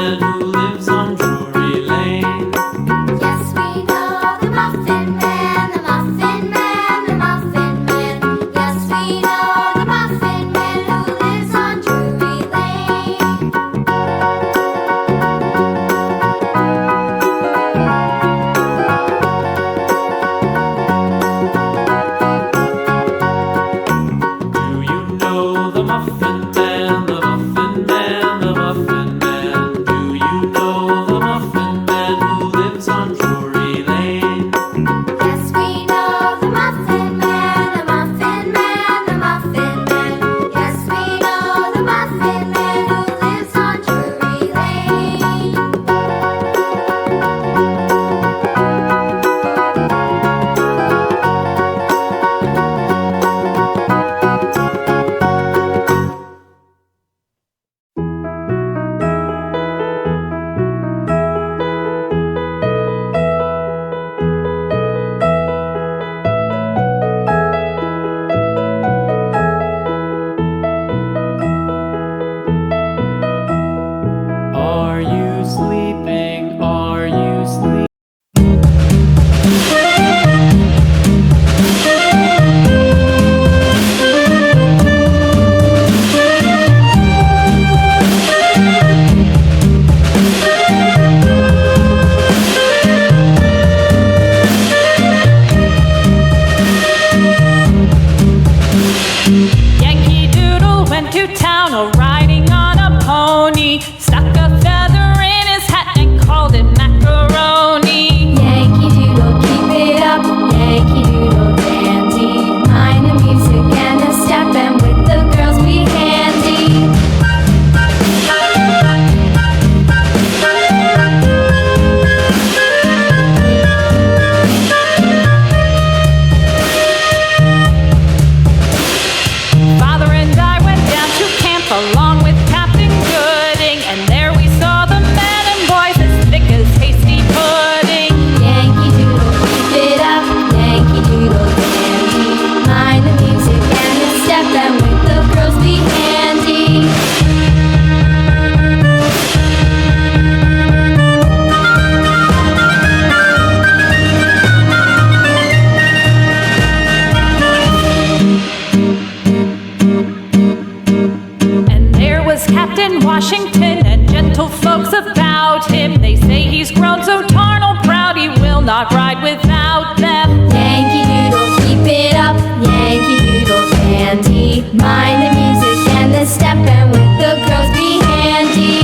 man who lives on Drury Lane. Yes, we know the Muffin Man, the Muffin Man, the Muffin Man. Yes, we know the Muffin Man who lives on Drury Lane. Do you know the Muffin Man, the Muffin Man, the Muffin Man? Do you know the Muffin Man who lives on Drury Lane? Yes, we know the Muffin Man, the Muffin Man, the Muffin Man. Yes, we know the Muffin Man who lives on Drury Lane. Are you sleeping? Are you sleeping? Yankee Doodle went to town riding on a pony, stuck a feather in his hat and called it macaroni. Yankee Doodle, keep it up, Yankee Doodle dandy. Mind the music and the step, and with the girls be handy. Father and I went down to camp along with Captain Gooding, and there we saw the men and boys as thick as hasty pudding. Yankee Doodle, keep it up, Yankee Doodle dandy. Mind the music and the step, and with the girls be handy. And there was Captain Washington and gentle folks about him. They say he's grown so tarnal proud he will not ride without them. Yankee Doodle, keep it up, Yankee Doodle dandy. Mind the music and the step, and with the girls be handy.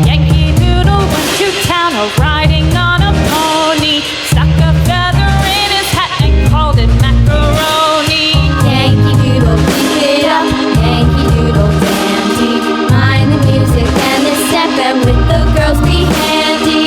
Yankee Doodle went to town riding on a pony, stuck a feather in his hat and called it macaroni. Yankee Doodle, keep it up, Yankee Doodle dandy. Mind the music and the step, and with the girls be handy.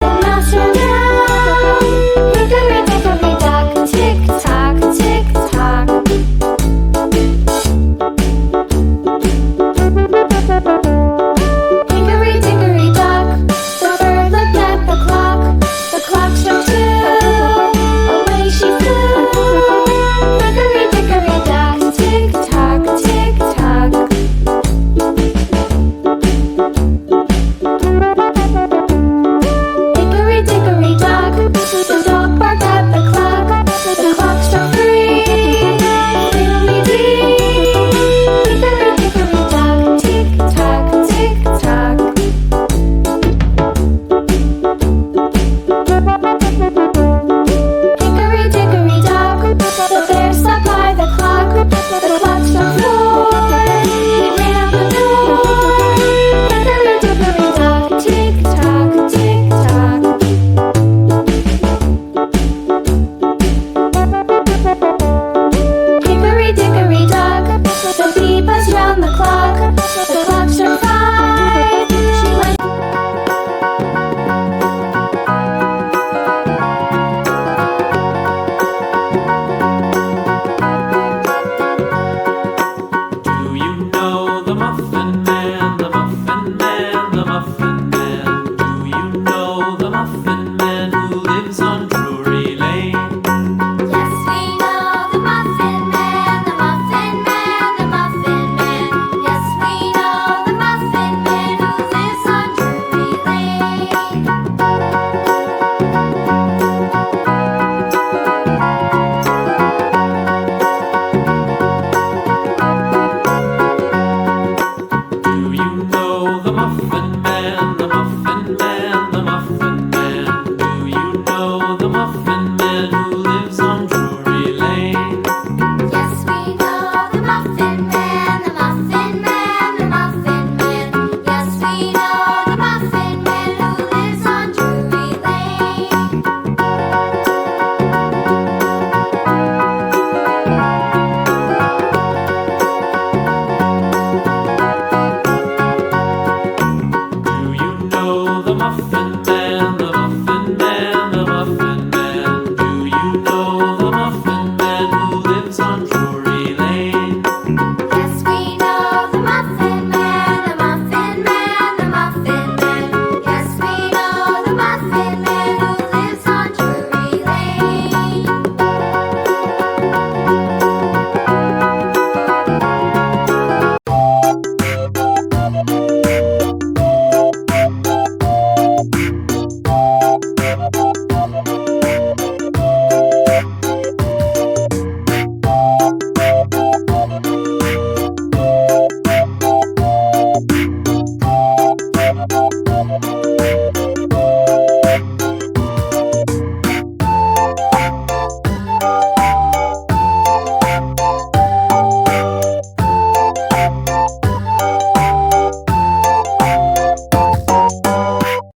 Mouse around, Muffin Man who